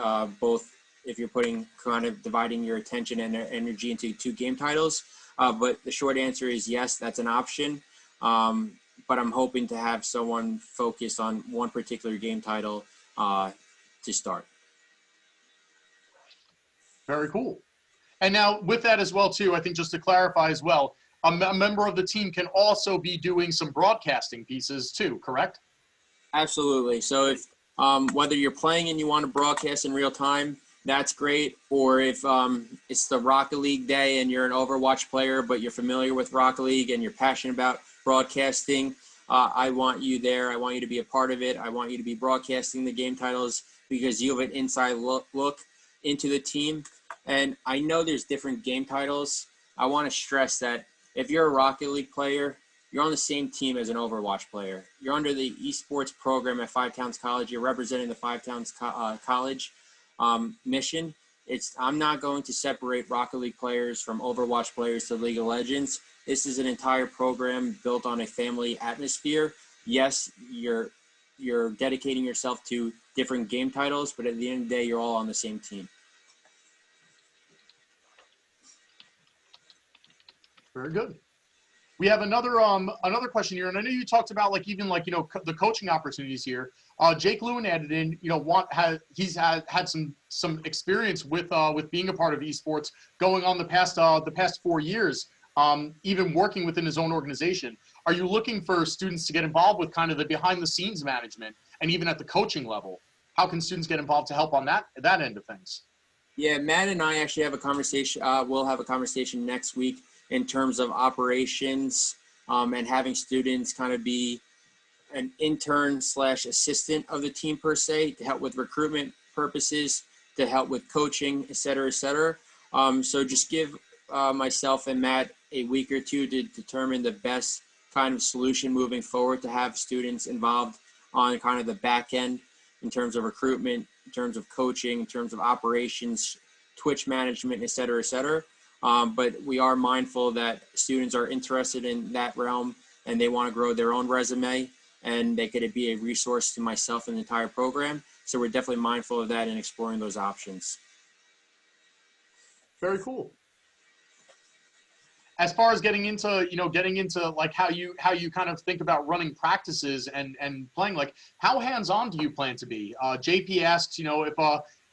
both if you're putting kind of dividing your attention and energy into two game titles? But the short answer is yes, that's an option. But I'm hoping to have someone focus on one particular game title to start. Very cool. And now with that as well, too, I think just to clarify as well, a member of the team can also be doing some broadcasting pieces too, correct? Absolutely. So if whether you're playing and you want to broadcast in real time, that's great. Or if it's the Rocket League day and you're an Overwatch player, but you're familiar with Rocket League and you're passionate about broadcasting, I want you there. I want you to be a part of it. I want you to be broadcasting the game titles because you have an inside look into the team. And I know there's different game titles. I want to stress that if you're a Rocket League player, you're on the same team as an Overwatch player. You're under the Esports program at Five Towns College. You're representing the Five Towns College mission. I'm not going to separate Rocket League players from Overwatch players to League of Legends. This is an entire program built on a family atmosphere. Yes, you're dedicating yourself to different game titles, but at the end of the day, you're all on the same team. Very good. We have another question here, and I know you talked about the coaching opportunities here. Jake Lewin added in, he's had some experience with being a part of esports going on the past 4 years, even working within his own organization. Are you looking for students to get involved with kind of the behind the scenes management and even at the coaching level? How can students get involved to help on that end of things? Yeah, Matt and I actually have a conversation. We'll have a conversation next week in terms of operations and having students kind of be an intern / assistant of the team per se, to help with recruitment purposes, to help with coaching, et cetera, et cetera. So just give myself and Matt a week or two to determine the best kind of solution moving forward to have students involved on kind of the back end in terms of recruitment, in terms of coaching, in terms of operations, Twitch management, et cetera, et cetera. But we are mindful that students are interested in that realm and they want to grow their own resume, and they could be a resource to myself and the entire program. So we're definitely mindful of that and exploring those options. Very cool. As far as getting into like how you kind of think about running practices and playing, like how hands-on do you plan to be? JP asks,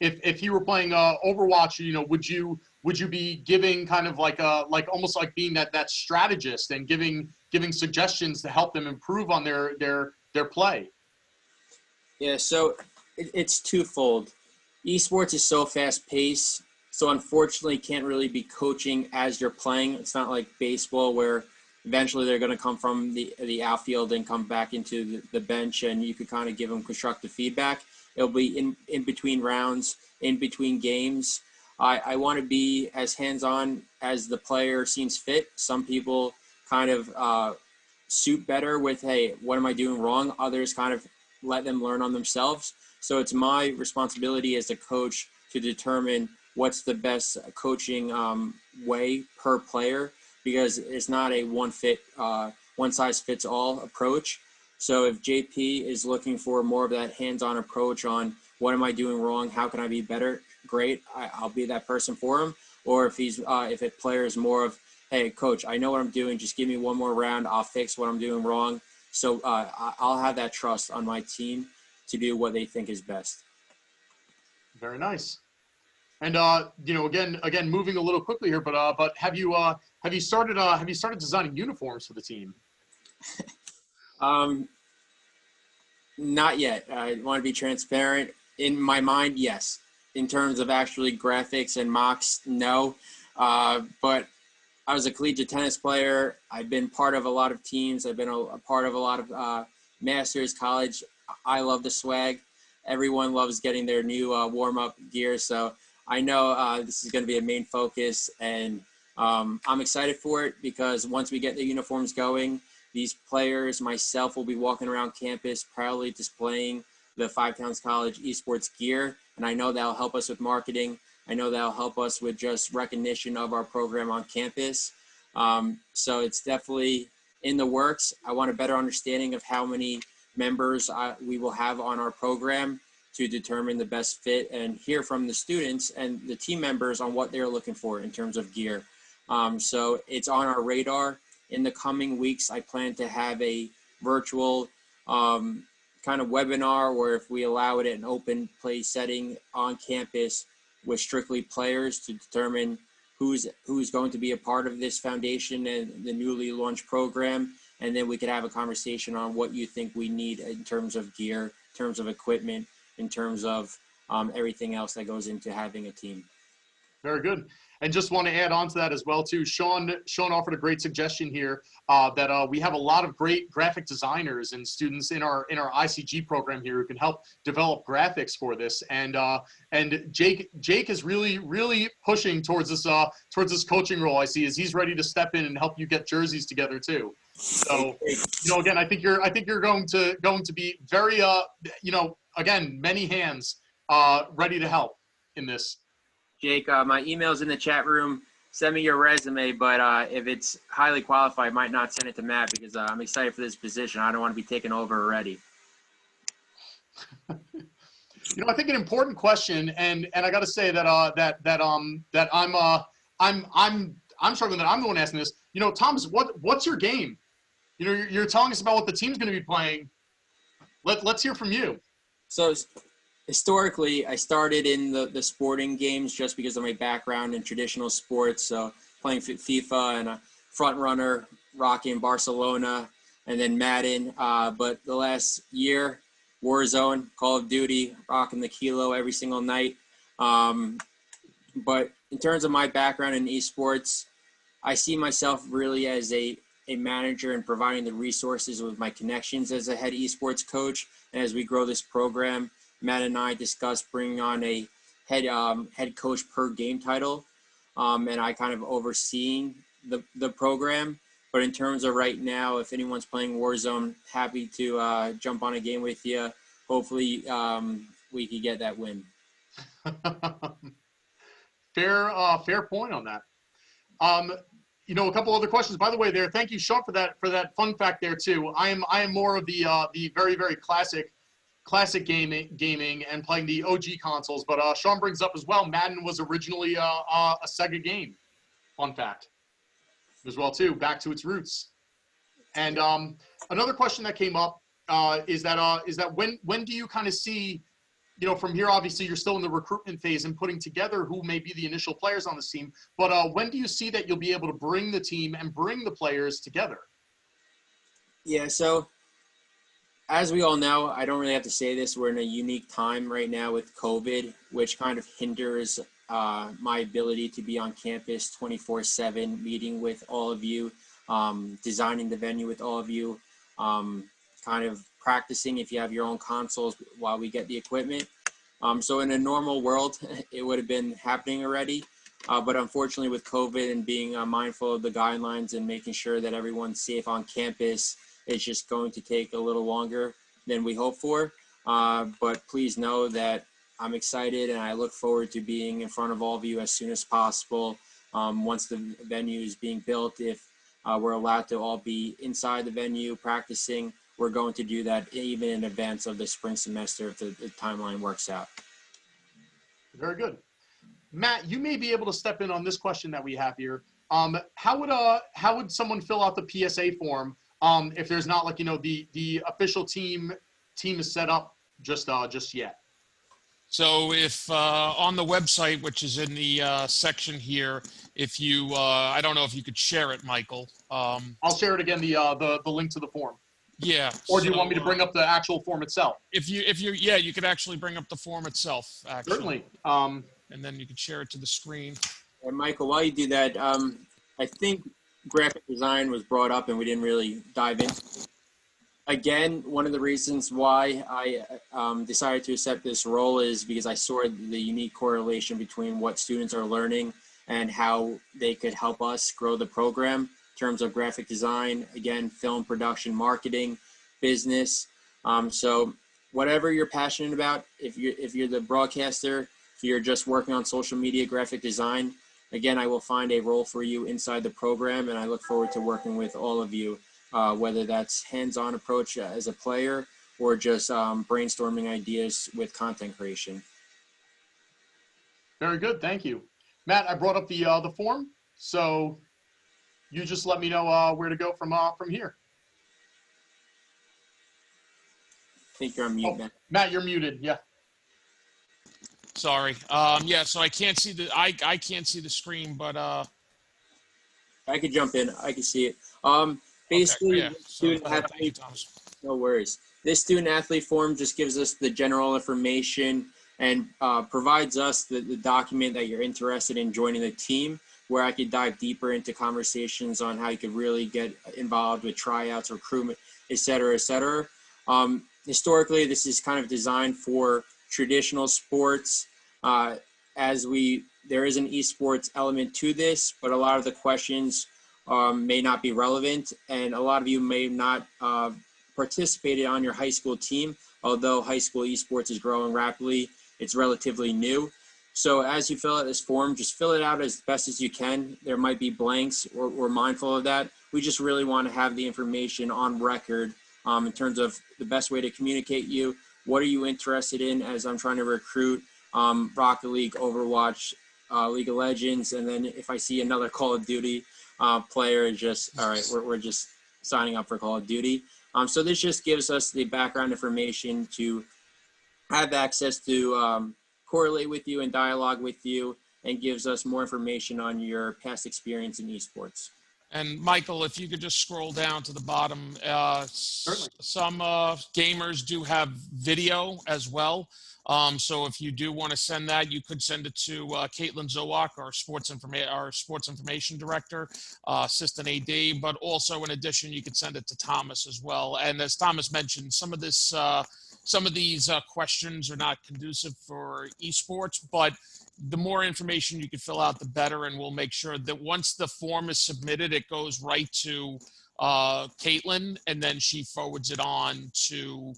if he were playing Overwatch, would you be giving kind of like almost like being that strategist and giving suggestions to help them improve on their play? Yeah, so it's twofold. Esports is so fast-paced, so unfortunately can't really be coaching as you're playing. It's not like baseball where eventually they're going to come from the outfield and come back into the bench, and you could kind of give them constructive feedback. It'll be in between rounds, in between games. I want to be as hands-on as the player seems fit. Some people kind of suit better with, hey, what am I doing wrong? Others kind of let them learn on themselves. So it's my responsibility as a coach to determine what's the best coaching way per player, because it's not a one size fits all approach. So if JP is looking for more of that hands-on approach on what am I doing wrong, how can I be better, great, I'll be that person for him. Or if if a player is more of, hey, coach, I know what I'm doing, just give me one more round, I'll fix what I'm doing wrong. So I'll have that trust on my team to do what they think is best. Very nice. And again, moving a little quickly here, but have you started designing uniforms for the team? Not yet. I want to be transparent. In my mind, yes. In terms of actually graphics and mocks, no. But I was a collegiate tennis player. I've been part of a lot of teams. I've been a part of a lot of masters, college. I love the swag. everyone loves getting their new warm-up gear. So I know this is going to be a main focus, and I'm excited for it because once we get the uniforms going, these players, myself, will be walking around campus proudly displaying the Five Towns College Esports gear. And I know that'll help us with marketing. I know that'll help us with just recognition of our program on campus. So it's definitely in the works. I want a better understanding of how many members we will have on our program to determine the best fit and hear from the students and the team members on what they're looking for in terms of gear. So it's on our radar. In the coming weeks, I plan to have a virtual kind of webinar, or if we allow it in an open play setting on campus with strictly players to determine who's going to be a part of this foundation and the newly launched program. And then we could have a conversation on what you think we need in terms of gear, in terms of equipment, in terms of everything else that goes into having a team. Very good. And just want to add on to that as well too. Sean offered a great suggestion here that we have a lot of great graphic designers and students in our ICG program here who can help develop graphics for this. And Jake is really pushing towards this coaching role. I see as he's ready to step in and help you get jerseys together too. So again, I think you're going to be very again, many hands ready to help in this. Jake, my email's in the chat room. Send me your resume, but if it's highly qualified, I might not send it to Matt because I'm excited for this position. I don't want to be taken over already. I think an important question, and I got to say that I'm struggling that I'm the one asking this. Thomas, what's your game? You're telling us about what the team's going to be playing. Let's hear from you. So historically, I started in the sporting games just because of my background in traditional sports. So playing FIFA and a front runner, rocking Barcelona, and then Madden. But the last year, Warzone, Call of Duty, rocking the kilo every single night. But in terms of my background in esports, I see myself really as a manager and providing the resources with my connections as a head esports coach. And as we grow this program, Matt and I discussed bringing on a head coach per game title, and I kind of overseeing the program. But in terms of right now, if anyone's playing Warzone, happy to jump on a game with you. Hopefully, we could get that win. Fair point on that. A couple other questions, by the way. There, thank you, Sean, for that fun fact there too. I am more of the very classic gaming and playing the OG consoles. But Sean brings up as well, Madden was originally a Sega game. Fun fact as well too, back to its roots. And another question that came up is that when do you kind of see, from here, obviously you're still in the recruitment phase and putting together who may be the initial players on this team, but when do you see that you'll be able to bring the team and bring the players together? Yeah, so as we all know, I don't really have to say this, we're in a unique time right now with COVID, which kind of hinders my ability to be on campus 24/7, meeting with all of you, designing the venue with all of you, kind of practicing if you have your own consoles while we get the equipment. So in a normal world, it would have been happening already. But unfortunately with COVID and being mindful of the guidelines and making sure that everyone's safe on campus, it's just going to take a little longer than we hope for. But please know that I'm excited and I look forward to being in front of all of you as soon as possible. Once the venue is being built, if we're allowed to all be inside the venue practicing, we're going to do that even in advance of the spring semester if the timeline works out. Very good. Matt, you may be able to step in on this question that we have here. How would someone fill out the PSA form if there's not the official team is set up just yet? So if on the website, which is in the section here, if you, I don't know if you could share it, Michael. I'll share it again, the link to the form. Yeah. Or do you want me to bring up the actual form itself? Yeah, you could actually bring up the form itself, actually. Certainly. And then you could share it to the screen. And Michael, while you do that, I think graphic design was brought up and we didn't really dive into it. Again, one of the reasons why I decided to accept this role is because I saw the unique correlation between what students are learning and how they could help us grow the program in terms of graphic design, again, film production, marketing, business. So whatever you're passionate about, if you're the broadcaster, if you're just working on social media, graphic design, again, I will find a role for you inside the program, and I look forward to working with all of you. Whether that's hands-on approach as a player or just brainstorming ideas with content creation. Very good, thank you. Matt, I brought up the form, so you just let me know where to go from here. I think you're on mute, Oh, Matt. Matt, you're muted, yeah. Sorry. Yeah, so I can't see I can't see the screen, but I could jump in. I can see it. okay, Basically, yeah. the So student thank you, athlete. Thomas. No worries. This student athlete form just gives us the general information and provides us the document that you're interested in joining the team, where I could dive deeper into conversations on how you could really get involved with tryouts, recruitment, et cetera, et cetera. Historically, this is kind of designed for traditional sports. There is an esports element to this, but a lot of the questions may not be relevant, and a lot of you may not participated on your high school team. Although high school esports is growing rapidly, it's relatively new. So as you fill out this form, just fill it out as best as you can. There might be blanks, or we're mindful of that. We just really want to have the information on record in terms of the best way to communicate you. What are you interested in as I'm trying to recruit Rocket League, Overwatch, League of Legends, and then if I see another Call of Duty player, just, all right, we're just signing up for Call of Duty. So this just gives us the background information to have access to correlate with you and dialogue with you, and gives us more information on your past experience in esports. And Michael, if you could just scroll down to the bottom, some gamers do have video as well. So if you do want to send that, you could send it to Caitlin Zowak, our sports information director, assistant AD. But also, in addition, you could send it to Thomas as well. And as Thomas mentioned, some of these questions are not conducive for esports, but the more information you can fill out, the better. And we'll make sure that once the form is submitted, it goes right to Caitlin, and then she forwards it on to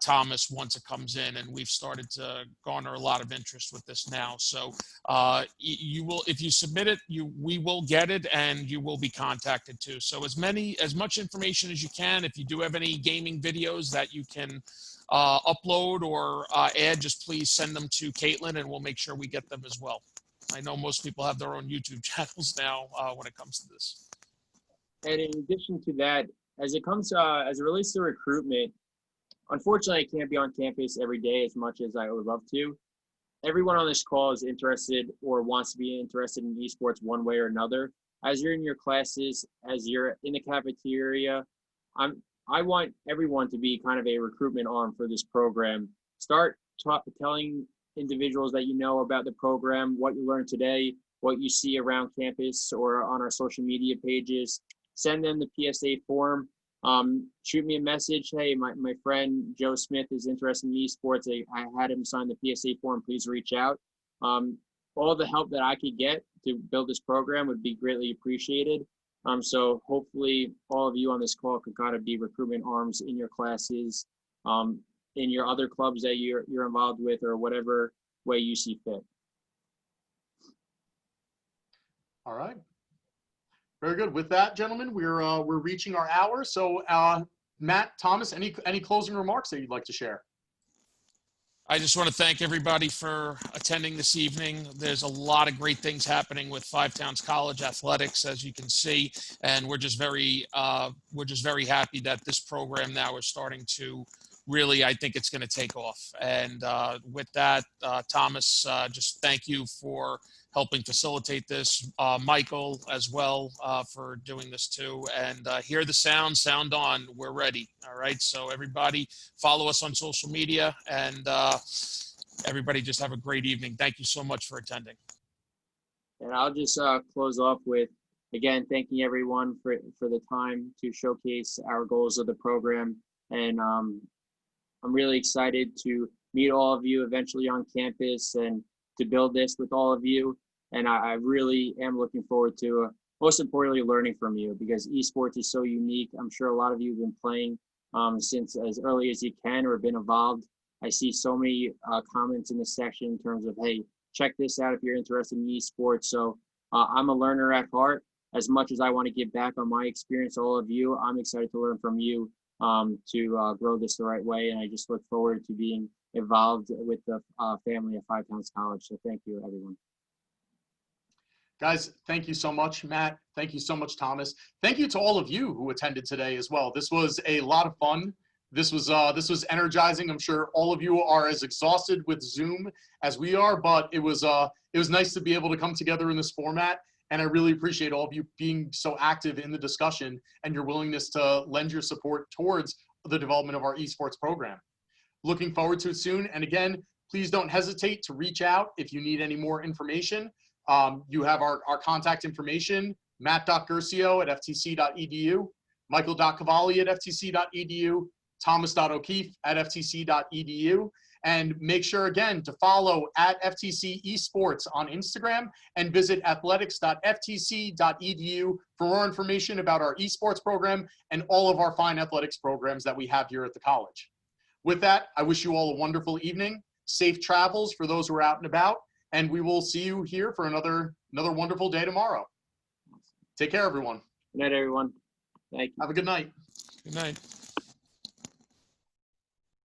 Thomas once it comes in. And we've started to garner a lot of interest with this now. So you will, if you submit it, we will get it, and you will be contacted too. So as much information as you can. If you do have any gaming videos that you can upload or add, just please send them to Caitlin, and we'll make sure we get them as well. I know most people have their own YouTube channels now when it comes to this. And in addition to that, as it relates to recruitment, unfortunately, I can't be on campus every day as much as I would love to. Everyone on this call is interested or wants to be interested in esports one way or another. As you're in your classes, as you're in the cafeteria, I want everyone to be kind of a recruitment arm for this program. Start telling individuals that you know about the program, what you learned today, what you see around campus or on our social media pages. Send them the PSA form. Shoot me a message. Hey, my friend Joe Smith is interested in esports. I had him sign the PSA form. Please reach out. All the help that I could get to build this program would be greatly appreciated. So hopefully all of you on this call could kind of be recruitment arms in your classes, in your other clubs that you're involved with, or whatever way you see fit. All right. Very good. With that, gentlemen, we're reaching our hour. So Matt, Thomas, any closing remarks that you'd like to share? I just want to thank everybody for attending this evening. There's a lot of great things happening with Five Towns College athletics, as you can see, and we're just very happy that this program now is starting to really, I think it's going to take off. And with that, Thomas, just thank you for helping facilitate this. Michael as well for doing this too. And hear the sound on, we're ready. All right. So everybody follow us on social media, and everybody just have a great evening. Thank you so much for attending. And I'll just close off with, again, thanking everyone for the time to showcase our goals of the program. And I'm really excited to meet all of you eventually on campus and to build this with all of you. And I really am looking forward to, most importantly, learning from you, because esports is so unique. I'm sure a lot of you have been playing since as early as you can or been involved. I see so many comments in this section in terms of, hey, check this out if you're interested in esports. So I'm a learner at heart. As much as I want to give back on my experience, all of you, I'm excited to learn from you to grow this the right way. And I just look forward to being involved with the family at Five Towns College. So thank you, everyone. Guys, thank you so much, Matt. Thank you so much, Thomas. Thank you to all of you who attended today as well. This was a lot of fun. This was energizing. I'm sure all of you are as exhausted with Zoom as we are, but it was nice to be able to come together in this format. And I really appreciate all of you being so active in the discussion and your willingness to lend your support towards the development of our esports program. Looking forward to it soon. And again, please don't hesitate to reach out if you need any more information. You have our contact information, matt.gercio@ftc.edu, michael.cavalli@ftc.edu, thomas.o'keefe@ftc.edu. And make sure, again, to follow at FTC Esports on Instagram and visit athletics.ftc.edu for more information about our esports program and all of our fine athletics programs that we have here at the college. With that, I wish you all a wonderful evening, safe travels for those who are out and about, and we will see you here for another wonderful day tomorrow. Take care, everyone. Good night, everyone. Thank you. Have a good night. Good night.